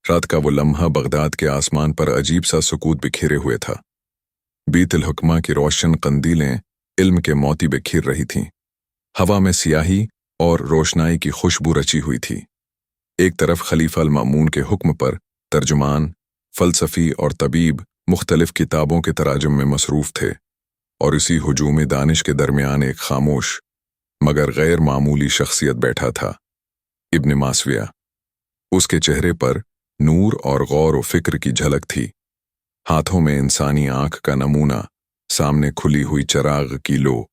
रात का वो लम्हा बगदाद के आसमान पर अजीब सा सुकूत बिखेरे हुए था। बीतल हुक्मा की रोशन कंदीलें इल्म के मोती बिखेर रही थीं। हवा में सियाही और रोशनाई की खुशबू रची हुई थी। एक तरफ खलीफा अल मामून के हुक्म पर तर्जुमान, फलसफी और तबीब मुख्तलिफ किताबों के तराजुम में मसरूफ थे, और इसी हुजूम दानिश के दरमियान एक खामोश मगर गैर मामूली शख्सियत बैठा था, इब्न मासविया। उसके चेहरे पर नूर और गौर व फिक्र की झलक थी। हाथों में इंसानी आंख का नमूना, सामने खुली हुई चराग की लो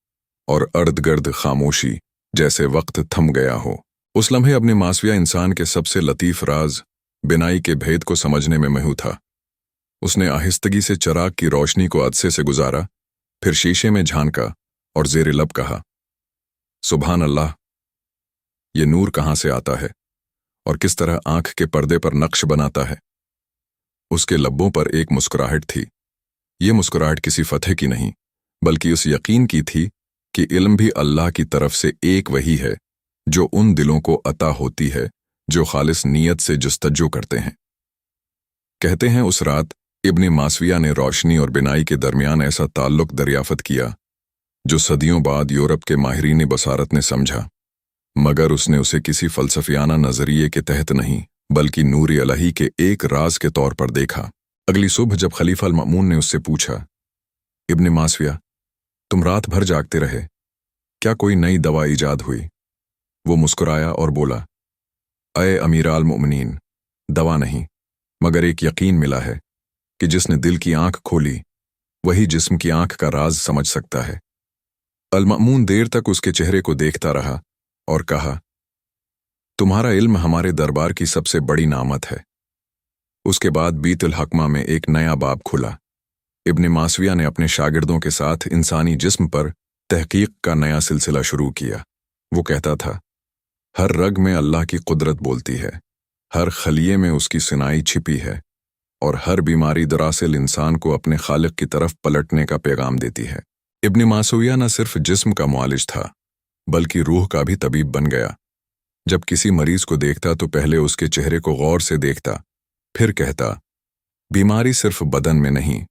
और अर्द-गर्द खामोशी, जैसे वक्त थम गया हो। उस लम्हे अपने मासविया इंसान के सबसे लतीफ राज बिनाई के भेद को समझने में महू था। उसने आहिस्तगी से चराग की रोशनी को अदसे से गुजारा, फिर शीशे में झांका और ज़ेरे लब कहा, सुभान अल्लाह, ये नूर कहाँ से आता है और किस तरह आंख के पर्दे पर नक्श बनाता है। उसके लब्बों पर एक मुस्कुराहट थी। ये मुस्कुराहट किसी फतह की नहीं, बल्कि उस यकीन की थी कि इल्म भी अल्लाह की तरफ से एक वही है जो उन दिलों को अता होती है जो खालिस नीयत से जुस्तजू करते हैं। कहते हैं उस रात इब्न मासविया ने रोशनी और बिनाई के दरमियान ऐसा ताल्लुक दरियाफत किया जो सदियों बाद यूरोप के माहिरीन बसारत ने समझा, मगर उसने उसे किसी फलसफियाना नजरिए के तहत नहीं, बल्कि नूर इलाही के एक राज के तौर पर देखा। अगली सुबह जब खलीफा अल मामून ने उससे पूछा, इब्न मासविया, तुम रात भर जागते रहे, क्या कोई नई दवा ईजाद हुई? वो मुस्कुराया और बोला, अय अमीरा अल मोमिनीन, दवा नहीं, मगर एक यकीन मिला है कि जिसने दिल की आंख खोली वही जिस्म की आंख का राज समझ सकता है। अल मामून देर तक उसके चेहरे को देखता रहा और कहा, तुम्हारा इल्म हमारे दरबार की सबसे बड़ी नामत है। उसके बाद बीतुल हकमा में एक नया बाब खुला। इब्न मासविया ने अपने शागिर्दों के साथ इंसानी जिस्म पर तहकीक का नया सिलसिला शुरू किया। वो कहता था, हर रग में अल्लाह की कुदरत बोलती है, हर खलिये में उसकी सिनाई छिपी है, और हर बीमारी दरअसल इंसान को अपने खालिक की तरफ पलटने का पैगाम देती है। इब्न मासविया न सिर्फ जिस्म का मुआलिज था, बल्कि रूह का भी तबीब बन गया। जब किसी मरीज को देखता तो पहले उसके चेहरे को गौर से देखता, फिर कहता, बीमारी सिर्फ बदन में नहीं,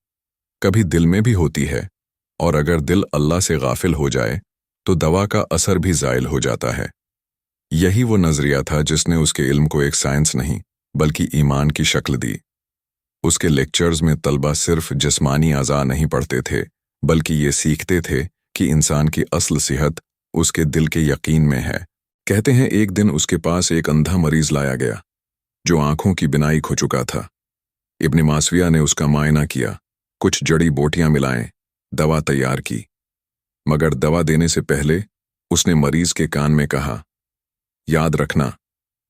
कभी दिल में भी होती है, और अगर दिल अल्लाह से गाफिल हो जाए तो दवा का असर भी ज़ाइल हो जाता है। यही वो नजरिया था जिसने उसके इल्म को एक साइंस नहीं बल्कि ईमान की शक्ल दी। उसके लेक्चर्स में तलबा सिर्फ जिस्मानी अज़ा नहीं पढ़ते थे, बल्कि ये सीखते थे कि इंसान की असल सेहत उसके दिल के यकीन में है। कहते हैं एक दिन उसके पास एक अंधा मरीज लाया गया जो आंखों की बिनाई खो चुका था। इब्न मासविया ने उसका मायना किया, कुछ जड़ी बूटियां मिलाएं, दवा तैयार की, मगर दवा देने से पहले उसने मरीज के कान में कहा, याद रखना,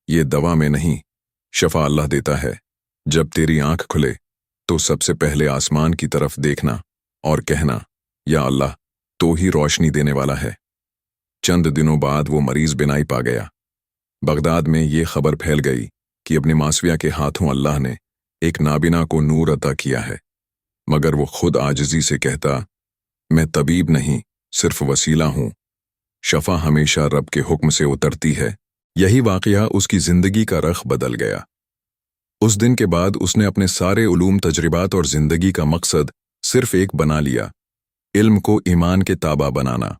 ये दवा में नहीं, शफा अल्लाह देता है। जब तेरी आंख खुले तो सबसे पहले आसमान की तरफ देखना और कहना, या अल्लाह, तो ही रोशनी देने वाला है। चंद दिनों बाद वो मरीज बिनाई पा गया। बगदाद में ये खबर फैल गई कि इब्न मासविया के हाथों अल्लाह ने एक नाबिना को नूर अता किया है, मगर वो खुद आजिज़ी से कहता, मैं तबीब नहीं, सिर्फ वसीला हूं। शफा हमेशा रब के हुक्म से उतरती है। यही वाक़या उसकी जिंदगी का रख बदल गया। उस दिन के बाद उसने अपने सारे उलूम, तजरिबात और जिंदगी का मकसद सिर्फ एक बना लिया, इल्म को ईमान के ताबा बनाना।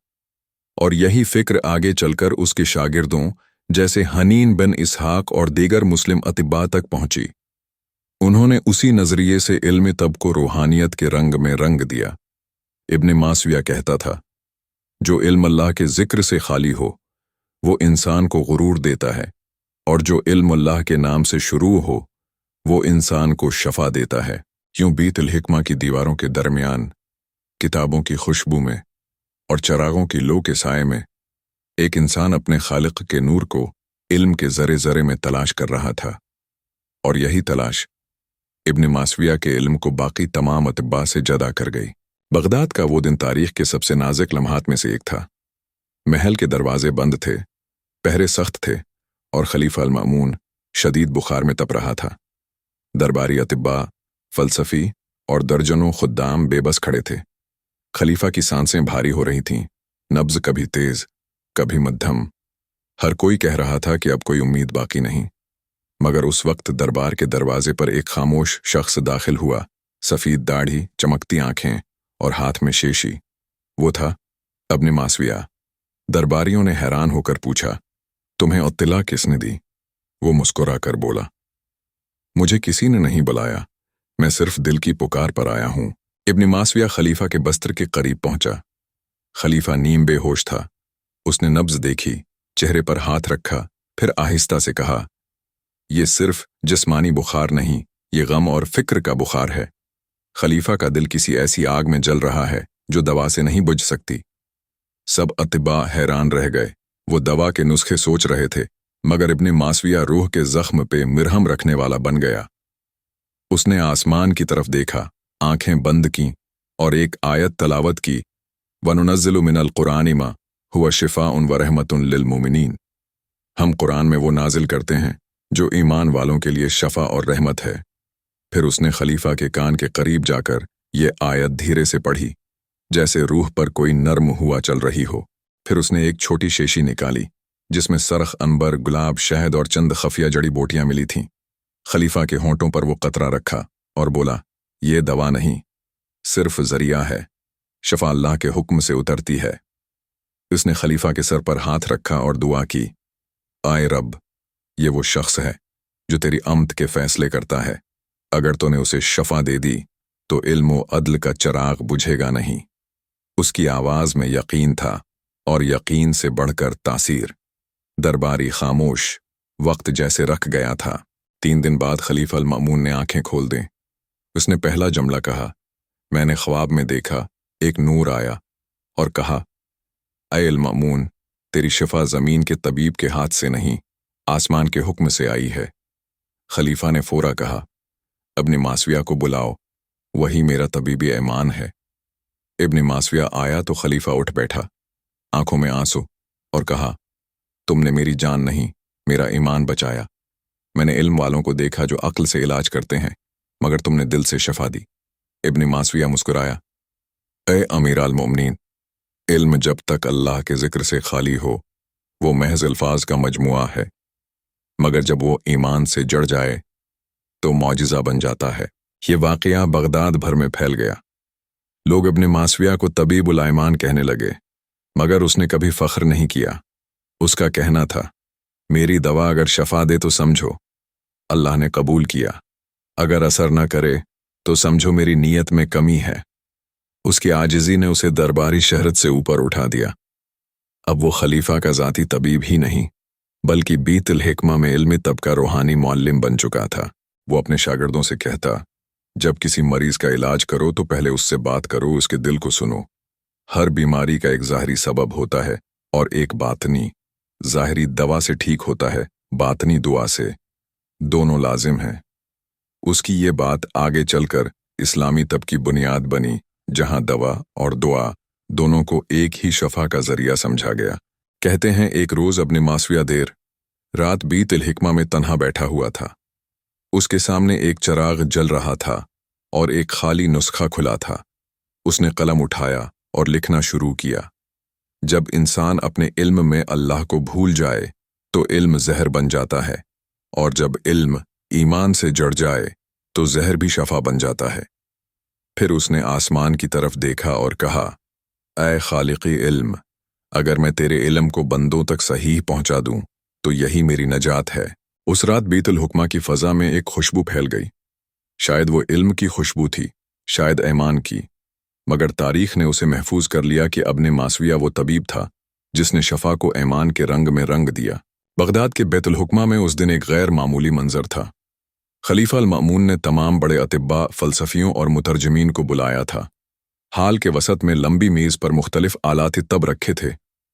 और यही फिक्र आगे चलकर उसके शागिर्दों जैसे हनीन बिन इसहाक और दीगर मुस्लिम अतिबा तक पहुंची। उन्होंने उसी नजरिए से इल्म तब को रूहानियत के रंग में रंग दिया। इब्न मासविया कहता था, जो इल्म अल्लाह के जिक्र से खाली हो वो इंसान को गुरूर देता है, और जो इल्म अल्लाह के नाम से शुरू हो वो इंसान को शफा देता है। यूं बीतुल हिकमा की दीवारों के दरमियान, किताबों की खुशबू में और चरागों की लो के साए में एक इंसान अपने खालिक के नूर को इल्म के ज़रे ज़रे में तलाश कर रहा था। और यही तलाश इब्न मासविया के इल्म को बाकी तमाम अतिबा से जदा कर गई। बगदाद का वो दिन तारीख के सबसे नाजुक लम्हात में से एक था। महल के दरवाजे बंद थे, पहरे सख्त थे, और खलीफा अल मामून शदीद बुखार में तप रहा था। दरबारी अतिबा, फलसफी और दर्जनों खुद्दाम बेबस खड़े थे। खलीफा की सांसें भारी हो रही थीं, नब्ज कभी तेज, कभी मध्यम। हर कोई कह रहा था कि अब कोई उम्मीद बाकी नहीं, मगर उस वक्त दरबार के दरवाजे पर एक खामोश शख्स दाखिल हुआ, सफ़ीद दाढ़ी, चमकती आंखें और हाथ में शीशी। वो था अब्ने मासविया। दरबारियों ने हैरान होकर पूछा, तुम्हें इत्तला किसने दी? वो मुस्कुराकर बोला, मुझे किसी ने नहीं बुलाया, मैं सिर्फ दिल की पुकार पर आया हूं। इब्ने मासविया खलीफा के बस्तर के करीब पहुंचा। खलीफा नीम बेहोश था। उसने नब्ज देखी, चेहरे पर हाथ रखा, फिर आहिस्ता से कहा, ये सिर्फ जिस्मानी बुखार नहीं, ये गम और फिक्र का बुखार है। खलीफा का दिल किसी ऐसी आग में जल रहा है जो दवा से नहीं बुझ सकती। सब अतिबा हैरान रह गए। वो दवा के नुस्खे सोच रहे थे, मगर इब्ने मासविया रूह के जख्म पे मिरहम रखने वाला बन गया। उसने आसमान की तरफ देखा, आंखें बंद की और एक आयत तलावत की, वनुनज़्ज़िलु मिनल कुरानि मा हुवा शिफ़ाउन व रहमतुन लिल मोमिनीन। हम कुरान में वो नाजिल करते हैं जो ईमान वालों के लिए शफा और रहमत है। फिर उसने खलीफा के कान के करीब जाकर ये आयत धीरे से पढ़ी, जैसे रूह पर कोई नर्म हुआ चल रही हो। फिर उसने एक छोटी शीशी निकाली जिसमें सरख, अंबर, गुलाब, शहद और चंद खफिया जड़ी बूटियां मिली थीं। खलीफा के होंठों पर वो कतरा रखा और बोला, ये दवा नहीं, सिर्फ जरिया है, शफा अल्लाह के हुक्म से उतरती है। उसने खलीफा के सर पर हाथ रखा और दुआ की, आए रब, ये वो शख्स है जो तेरी अम्त के फैसले करता है। अगर तूने उसे शफा दे दी तो इल्म व अदल का चराग बुझेगा नहीं। उसकी आवाज में यकीन था और यकीन से बढ़कर तासीर। दरबारी खामोश, वक्त जैसे रख गया था। 3 दिन बाद खलीफा अल मामून ने आंखें खोल दें। उसने पहला जुमला कहा, मैंने ख्वाब में देखा एक नूर आया और कहा, ऐ अल मामून, तेरी शिफा जमीन के तबीब के हाथ से नहीं, आसमान के हुक्म से आई है। खलीफा ने फौरा कहा, इब्ने मासविया को बुलाओ, वही मेरा तबीबी ऐमान है। इब्ने मासविया आया तो खलीफा उठ बैठा, आंखों में आंसू, और कहा, तुमने मेरी जान नहीं, मेरा ईमान बचाया। मैंने इल्म वालों को देखा जो अक्ल से इलाज करते हैं, मगर तुमने दिल से शफा दी। इब्ने मासविया मुस्कुराया, ए अमीर अल मोमिनीन, इल्म जब तक अल्लाह के जिक्र से खाली हो वो महज अल्फाज का मजमुआ है, मगर जब वो ईमान से जड़ जाए तो मौजिज़ा बन जाता है। ये वाक़या बगदाद भर में फैल गया। लोग इब्ने मासविया को तबीबुल ऐमान कहने लगे, मगर उसने कभी फ़ख्र नहीं किया। उसका कहना था, मेरी दवा अगर शफा दे तो समझो अल्लाह ने कबूल किया, अगर असर न करे तो समझो मेरी नीयत में कमी है। उसकी आजिज़ी ने उसे दरबारी शहरत से ऊपर उठा दिया। अब वो खलीफा का ज़ाती तबीब ही नहीं, बल्कि बीतुल हिकमा में इल्मी तबका रूहानी मौल्लिम बन चुका था। वो अपने शागिर्दों से कहता, जब किसी मरीज का इलाज करो तो पहले उससे बात करो, उसके दिल को सुनो। हर बीमारी का एक ज़ाहरी सबब होता है और एक बातनी। ज़ाहरी दवा से ठीक होता है, बातनी दुआ से। दोनों लाजिम हैं। उसकी ये बात आगे चलकर इस्लामी तब की बुनियाद बनी, जहां दवा और दुआ दोनों को एक ही शफा का जरिया समझा गया। कहते हैं एक रोज इब्ने मासविया देर रात बीतुल हिकमा में तन्हा बैठा हुआ था। उसके सामने एक चराग जल रहा था और एक खाली नुस्खा खुला था। उसने कलम उठाया और लिखना शुरू किया। जब इंसान अपने इल्म में अल्लाह को भूल जाए तो इल्म जहर बन जाता है, और जब इल्म ईमान से जड़ जाए तो जहर भी शफा बन जाता है। फिर उसने आसमान की तरफ देखा और कहा, ऐ खालिक़ी इल्म, अगर मैं तेरे इल्म को बंदों तक सही पहुंचा दूं तो यही मेरी नजात है। उस रात बीतुल हुक्मा की फ़ज़ा में एक खुशबू फैल गई। शायद वो इल्म की खुशबू थी, शायद ऐमान की, मगर तारीख ने उसे महफूज कर लिया कि इब्ने मासविया वो तबीब था जिसने शफा को ऐमान के रंग में रंग दिया। बगदाद के बैतुल हुक्मा में उस दिन एक गैर मामूली मंजर था। खलीफा अल मामून ने तमाम बड़े अतिब्बा, फ़लसफ़ियों और मुतरजमीन को बुलाया था। हाल के वसत में लंबी मेज़ पर मुख्तलिफ आलात तब रखे थे,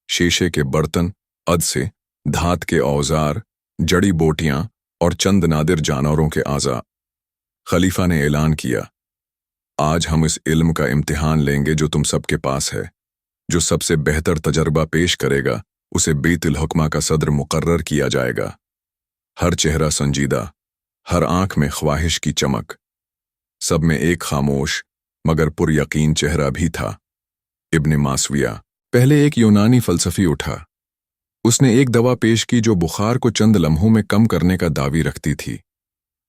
शीशे के बर्तन, अदसे, धात के औजार, जड़ी बोटियां और चंद नादिर जानवरों के आज़ा। खलीफा ने ऐलान किया, आज हम इस इल्म का इम्तिहान लेंगे जो तुम सबके पास है। जो सबसे बेहतर तजर्बा पेश करेगा उसे बीतुल हुक्मा का सदर मुकर्रर किया जाएगा। हर चेहरा संजीदा, हर आंख में ख्वाहिश की चमक। सब में एक खामोश मगर पुर यकीन चेहरा भी था, इब्ने मासविया। पहले एक यूनानी फ़लसफ़ी उठा। उसने एक दवा पेश की जो बुखार को चंद लम्हों में कम करने का दावी रखती थी।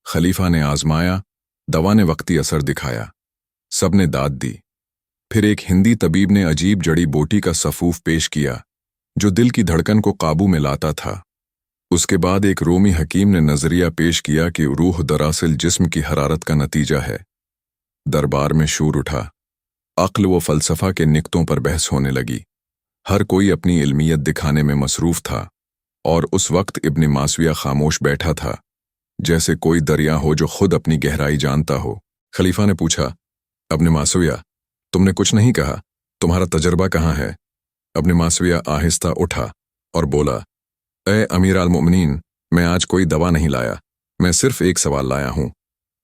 खलीफा ने आजमाया, दवा ने वक्ती असर दिखाया। सबने दाद दी। फिर एक हिंदी तबीब ने अजीब जड़ी बूटी का सफूफ पेश किया जो दिल की धड़कन को काबू में लाता था। उसके बाद एक रोमी हकीम ने नजरिया पेश किया कि रूह दरअसल जिस्म की हरारत का नतीजा है। दरबार में शोर उठा। अक्ल व फलसफा के निकतों पर बहस होने लगी। हर कोई अपनी इल्मियत दिखाने में मसरूफ था और उस वक्त इब्न मासविया खामोश बैठा था, जैसे कोई दरिया हो जो खुद अपनी गहराई जानता हो। खलीफा ने पूछा, इब्न मासविया, तुमने कुछ नहीं कहा, तुम्हारा तजर्बा कहाँ है? इब्न मासविया आहिस्ता उठा और बोला, ए अमीर अल मोमिनीन, मैं आज कोई दवा नहीं लाया, मैं सिर्फ एक सवाल लाया हूं।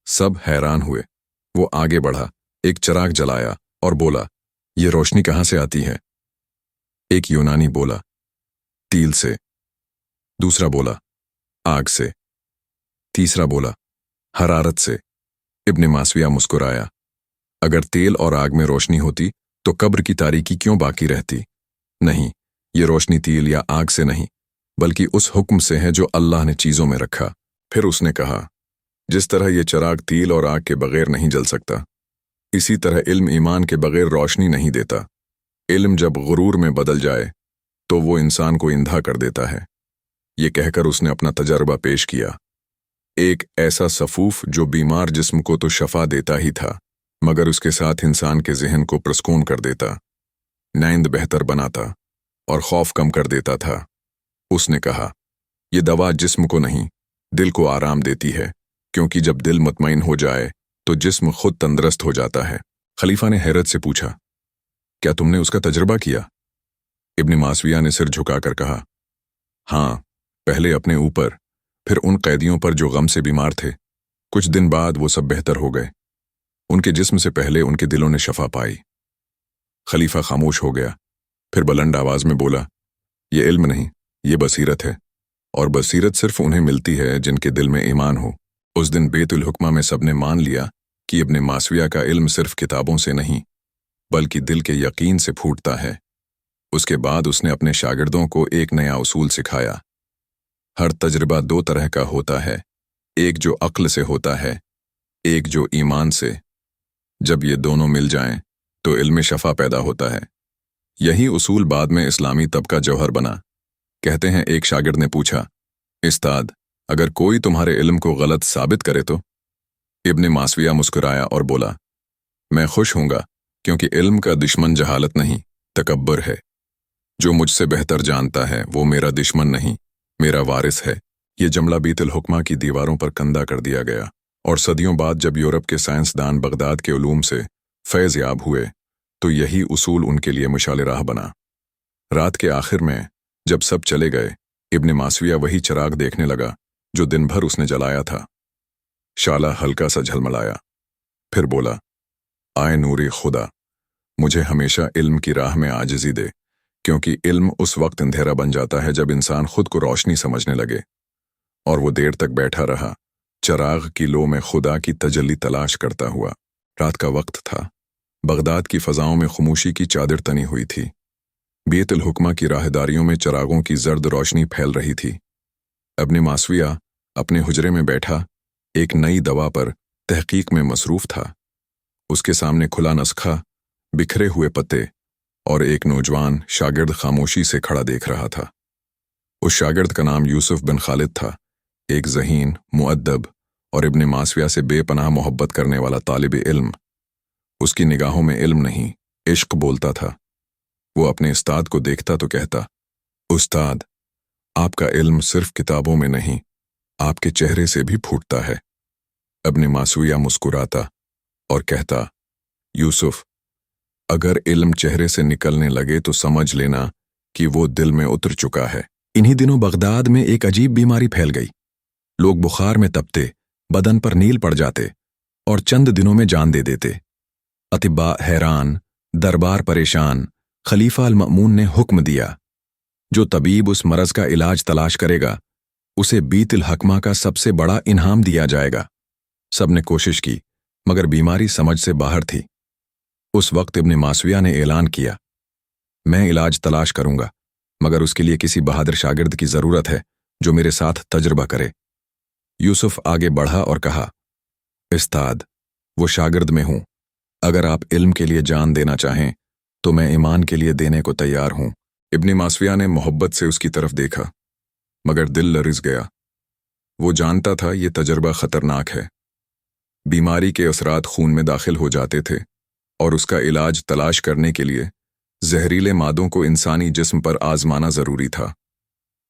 सब हैरान हुए। वो आगे बढ़ा, एक चिराग जलाया और बोला, ये रोशनी कहाँ से आती है? एक यूनानी बोला, तील से। दूसरा बोला, आग से। तीसरा बोला, हरारत से। इब्न मासविया मुस्कुराया। अगर तेल और आग में रोशनी होती तो कब्र की तारीकी क्यों बाकी रहती? नहीं, ये रोशनी तेल या आग से नहीं, बल्कि उस हुक्म से है जो अल्लाह ने चीजों में रखा। फिर उसने कहा, जिस तरह ये चिराग तेल और आग के बगैर नहीं जल सकता, इसी तरह इल्म ईमान के बगैर रोशनी नहीं देता। इल्म जब गुरूर में बदल जाए तो वो इंसान को इंधा कर देता है। ये कहकर उसने अपना तजर्बा पेश किया। एक ऐसा सफूफ जो बीमार जिस्म को तो शफा देता ही था, मगर उसके साथ इंसान के जहन को प्रस्कून कर देता, नींद बेहतर बनाता और खौफ कम कर देता था। उसने कहा, ये दवा जिस्म को नहीं, दिल को आराम देती है, क्योंकि जब दिल मुतमईन हो जाए तो जिस्म खुद तंदुरुस्त हो जाता है। खलीफा ने हैरत से पूछा, क्या तुमने उसका तजर्बा किया? इब्न मासविया ने सिर झुकाकर कहा, हाँ, पहले अपने ऊपर, फिर उन कैदियों पर जो गम से बीमार थे। कुछ दिन बाद वो सब बेहतर हो गए। उनके जिस्म से पहले उनके दिलों ने शफा पाई। खलीफा खामोश हो गया, फिर बुलंद आवाज में बोला, ये इल्म नहीं, ये बसीरत है, और बसीरत सिर्फ उन्हें मिलती है जिनके दिल में ईमान हो। उस दिन बेतुल हुक्मा में सबने मान लिया कि इब्न मासविया का इल्म सिर्फ किताबों से नहीं, बल्कि दिल के यकीन से फूटता है। उसके बाद उसने अपने शागिर्दों को एक नया उसूल सिखाया। हर तजर्बा दो तरह का होता है, एक जो अक्ल से होता है, एक जो ईमान से। जब ये दोनों मिल जाएं तो इल्म शफा पैदा होता है। यही उसूल बाद में इस्लामी तब का जौहर बना। कहते हैं, एक शागिर्द ने पूछा, उस्ताद, अगर कोई तुम्हारे इल्म को गलत साबित करे तो? इब्न मासविया मुस्कुराया और बोला, मैं खुश हूंगा, क्योंकि इल्म का दुश्मन जहालत नहीं, तकब्बर है। जो मुझसे बेहतर जानता है वो मेरा दुश्मन नहीं, मेरा वारिस है। ये जुमला बीतुल हुक्मा की दीवारों पर कंदा कर दिया गया, और सदियों बाद जब यूरोप के साइंसदान बगदाद के उलूम से फैज़ याब हुए तो यही उसूल उनके लिए मुशाले राह बना। रात के आखिर में जब सब चले गए, इब्न मासविया वही चिराग देखने लगा जो दिन भर उसने जलाया था। शाला हल्का सा झलमलाया, फिर बोला, आए नूरे खुदा, मुझे हमेशा इल्म की राह में आजिज़ी दे, क्योंकि इल्म उस वक्त अंधेरा बन जाता है जब इंसान खुद को रोशनी समझने लगे। और वो देर तक बैठा रहा, चिराग की लो में खुदा की तजल्ली तलाश करता हुआ। रात का वक्त था। बगदाद की फजाओं में खामोशी की चादर तनी हुई थी। बेतुल हुक्मा की राहदारियों में चिरागों की जर्द रोशनी फैल रही थी। इब्न मासविया अपने हुजरे में बैठा एक नई दवा पर तहकीक में मसरूफ था। उसके सामने खुला नस्खा, बिखरे हुए पत्ते और एक नौजवान शागिर्द खामोशी से खड़ा देख रहा था। उस शागिर्द का नाम यूसुफ बिन खालिद था, एक ज़हीन, मुअद्दब और इब्न मासविया से बेपनाह मोहब्बत करने वाला तालिब इल्म। उसकी निगाहों में इल्म नहीं, इश्क बोलता था। वो अपने उस्ताद को देखता तो कहता, उस्ताद, आपका इल्म सिर्फ किताबों में नहीं, आपके चेहरे से भी फूटता है। इब्न मासविया मुस्कुराता और कहता, यूसुफ, अगर इल्म चेहरे से निकलने लगे तो समझ लेना कि वो दिल में उतर चुका है। इन्हीं दिनों बगदाद में एक अजीब बीमारी फैल गई। लोग बुखार में तपते, बदन पर नील पड़ जाते और चंद दिनों में जान दे देते। अतिब्बा हैरान, दरबार परेशान। खलीफा अल मअमून ने हुक्म दिया, जो तबीब उस मरज का इलाज तलाश करेगा उसे बीतुल हुक्मा का सबसे बड़ा इनाम दिया जाएगा। सबने कोशिश की, मगर बीमारी समझ से बाहर थी। उस वक्त इब्न मासविया ने ऐलान किया, मैं इलाज तलाश करूंगा, मगर उसके लिए किसी बहादुर शागिर्द की जरूरत है जो मेरे साथ तजुर्बा करे। यूसुफ आगे बढ़ा और कहा, उस्ताद, वो शागिर्द में हूं। अगर आप इल्म के लिए जान देना चाहें तो मैं ईमान के लिए देने को तैयार हूं। इब्न मासविया ने मोहब्बत से उसकी तरफ देखा, मगर दिल लरज़ गया। वो जानता था ये तजर्बा खतरनाक है। बीमारी के असरात खून में दाखिल हो जाते थे और उसका इलाज तलाश करने के लिए जहरीले मादों को इंसानी जिस्म पर आजमाना जरूरी था।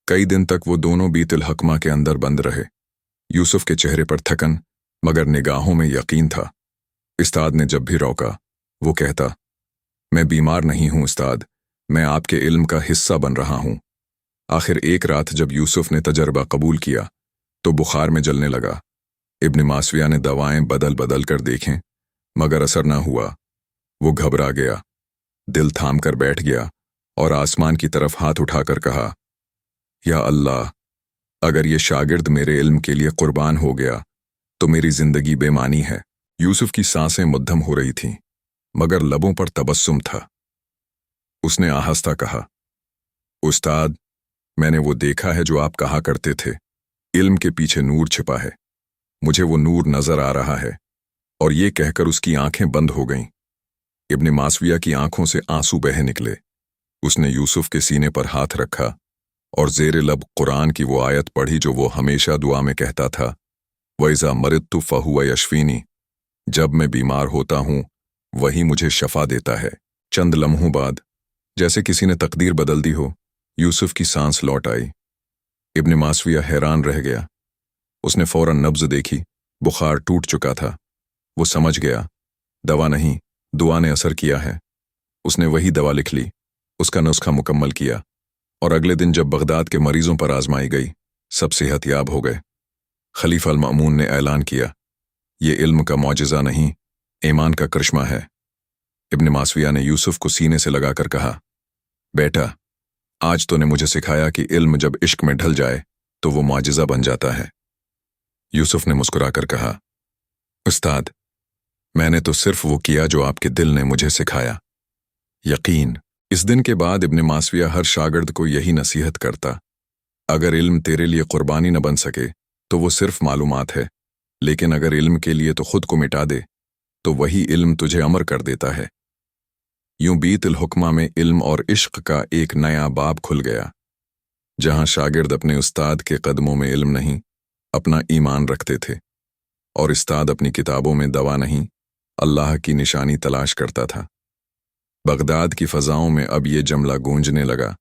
कई दिन तक वो दोनों बीतुल हकमा के अंदर बंद रहे। यूसुफ के चेहरे पर थकन मगर निगाहों में यकीन था। उस्ताद ने जब भी रोका वो कहता, मैं बीमार नहीं हूं उस्ताद, मैं आपके इल्म का हिस्सा बन रहा हूं। आखिर एक रात जब यूसुफ ने तजर्बा कबूल किया तो बुखार में जलने लगा। इब्न मासविया ने दवाएं बदल बदल कर देखें मगर असर न हुआ। वो घबरा गया, दिल थाम कर बैठ गया और आसमान की तरफ हाथ उठाकर कहा, या अल्लाह, अगर ये शागिर्द मेरे इल्म के लिए कुर्बान हो गया तो मेरी जिंदगी बेमानी है। यूसुफ की सांसें मद्धम हो रही थीं मगर लबों पर तबस्सुम था। उसने आहिस्ता कहा, उस्ताद, मैंने वो देखा है जो आप कहा करते थे, इल्म के पीछे नूर छिपा है। मुझे वो नूर नजर आ रहा है। और ये कहकर उसकी आंखें बंद हो गईं। इब्न मासविया की आंखों से आंसू बह निकले। उसने यूसुफ के सीने पर हाथ रखा और जेर लब कुरान की वो आयत पढ़ी जो वो हमेशा दुआ में कहता था, वइज़ा मरिदतु फहुव यशफीनी, जब मैं बीमार होता हूं वही मुझे शफा देता है। चंद लम्हों बाद जैसे किसी ने तकदीर बदल दी हो, यूसुफ की सांस लौट आई। इब्न मासविया हैरान रह गया। उसने फौरन नब्ज देखी, बुखार टूट चुका था। वो समझ गया, दवा नहीं, दुआ ने असर किया है। उसने वही दवा लिख ली, उसका नुस्खा मुकम्मल किया और अगले दिन जब बगदाद के मरीजों पर आजमाई गई, सब सेहतयाब हो गए। खलीफा अल मामून ने ऐलान किया, ये इल्म का मौजिज़ा नहीं, ईमान का करिश्मा है। इब्न मासविया ने यूसुफ को सीने से लगाकर कहा, बेटा, आज तूने मुझे सिखाया कि इल्म जब इश्क में ढल जाए तो वो मौजिज़ा बन जाता है। यूसुफ ने मुस्कुराकर कहा, उस्ताद, मैंने तो सिर्फ वो किया जो आपके दिल ने मुझे सिखाया। यकीन। इस दिन के बाद इब्न मासविया हर शागिर्द को यही नसीहत करता, अगर इल्म तेरे लिए कुर्बानी न बन सके तो वो सिर्फ मालूमात है, लेकिन अगर इल्म के लिए तो खुद को मिटा दे तो वही इल्म तुझे अमर कर देता है। यूं बीतुल हुक्मा में इल्म और इश्क का एक नया बाब खुल गया, जहां शागिर्द अपने उस्ताद के कदमों में इल्म नहीं, अपना ईमान रखते थे और उस्ताद अपनी किताबों में दवा नहीं, अल्लाह की निशानी तलाश करता था। बगदाद की फ़ज़ाओं में अब ये जमला गूंजने लगा,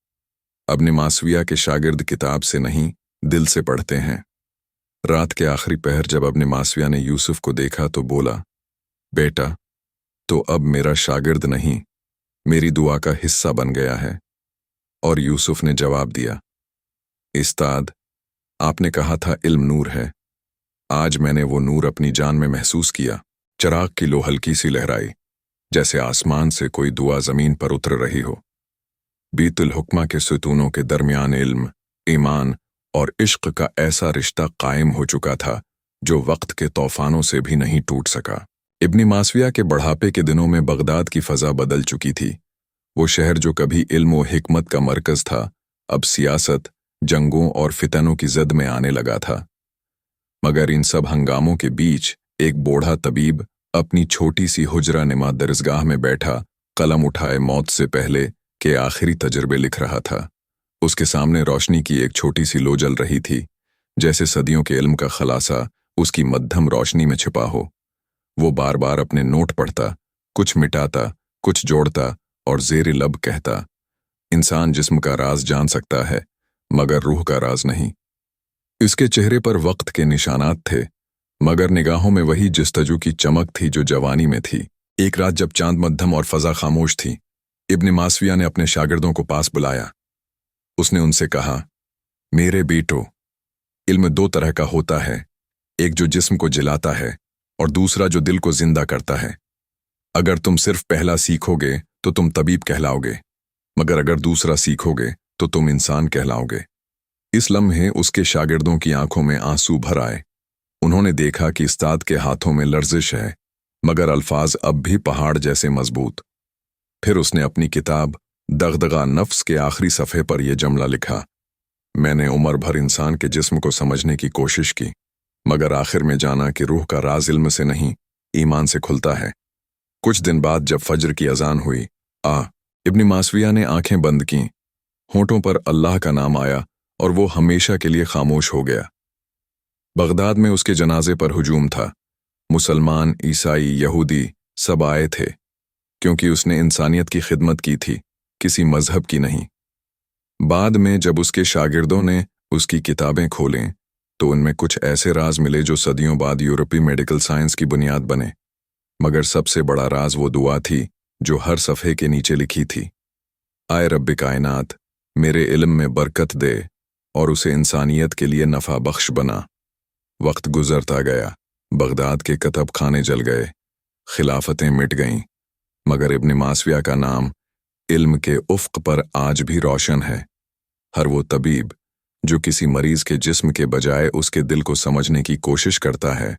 इब्न मासविया के शागिर्द किताब से नहीं, दिल से पढ़ते हैं। रात के आखिरी पहर जब इब्न मासविया ने यूसुफ को देखा तो बोला, बेटा, तो अब मेरा शागिर्द नहीं, मेरी दुआ का हिस्सा बन गया है। और यूसुफ ने जवाब दिया, उस्ताद, आपने कहा था इल्म नूर है। आज मैंने वो नूर अपनी जान में महसूस किया। चिराग की लो हल्की सी लहराई, जैसे आसमान से कोई दुआ जमीन पर उतर रही हो। बीतुल हुक्मा के सुतूनों के दरमियान इल्म, ईमान और इश्क का ऐसा रिश्ता कायम हो चुका था जो वक्त के तूफानों से भी नहीं टूट सका। इब्न मासविया के बढ़ापे के दिनों में बगदाद की फ़ज़ा बदल चुकी थी। वो शहर जो कभी इल्म व हिकमत का मरकज़ था, अब सियासत, जंगों और फितनों की जद में आने लगा था। मगर इन सब हंगामों के बीच एक बूढ़ा तबीब अपनी छोटी सी हुजरा नुमा दरसगाह में बैठा, कलम उठाए मौत से पहले के आखिरी तजर्बे लिख रहा था। उसके सामने रोशनी की एक छोटी सी लो जल रही थी, जैसे सदियों के इल्म का खलासा उसकी मध्यम रोशनी में छिपा हो। वो बार बार अपने नोट पढ़ता, कुछ मिटाता, कुछ जोड़ता और ज़ेर लब कहता, इंसान जिस्म का राज जान सकता है मगर रूह का राज नहीं। इसके चेहरे पर वक्त के निशानात थे, मगर निगाहों में वही जस्तजू की चमक थी जो जवानी में थी। एक रात जब चांद मध्यम और फ़ज़ा खामोश थी, इब्न मासविया ने अपने शागिर्दों को पास बुलाया। उसने उनसे कहा, मेरे बेटो, इल्म दो तरह का होता है, एक जो जिस्म को जिलाता है और दूसरा जो दिल को जिंदा करता है। अगर तुम सिर्फ पहला सीखोगे तो तुम तबीब कहलाओगे, मगर अगर दूसरा सीखोगे तो तुम इंसान कहलाओगे। इस लम्हे उसके शागिर्दों की आंखों में आंसू भर आए। उन्होंने देखा कि उस्ताद के हाथों में लर्जिश है, मगर अल्फाज अब भी पहाड़ जैसे मजबूत। फिर उसने अपनी किताब दगदगा नफ्स के आखिरी सफ़े पर यह जुमला लिखा, मैंने उम्र भर इंसान के जिस्म को समझने की कोशिश की, मगर आखिर में जाना कि रूह का राज इल्म से नहीं, ईमान से खुलता है। कुछ दिन बाद जब फज्र की अजान हुई, इब्न मासविया ने आंखें बंद कीं, होंठों पर अल्लाह का नाम आया और वो हमेशा के लिए खामोश हो गया। बगदाद में उसके जनाजे पर हुजूम था। मुसलमान, ईसाई, यहूदी सब आए थे, क्योंकि उसने इंसानियत की खिदमत की थी, किसी मजहब की नहीं। बाद में जब उसके शागिर्दों ने उसकी किताबें खोलें तो उनमें कुछ ऐसे राज मिले जो सदियों बाद यूरोपीय मेडिकल साइंस की बुनियाद बने। मगर सबसे बड़ा राज वो दुआ थी जो हर सफ़े के नीचे लिखी थी, आए रब्बे कायनात, मेरे इल्म में बरकत दे और उसे इंसानियत के लिए नफ़ा बख्श बना। वक्त गुजरता गया, बगदाद के कतब खाने जल गए, खिलाफतें मिट गईं, मगर इब्न मासविया का नाम इल्म के उफ़्क़ पर आज भी रोशन है। हर वो तबीब जो किसी मरीज़ के जिस्म के बजाय उसके दिल को समझने की कोशिश करता है,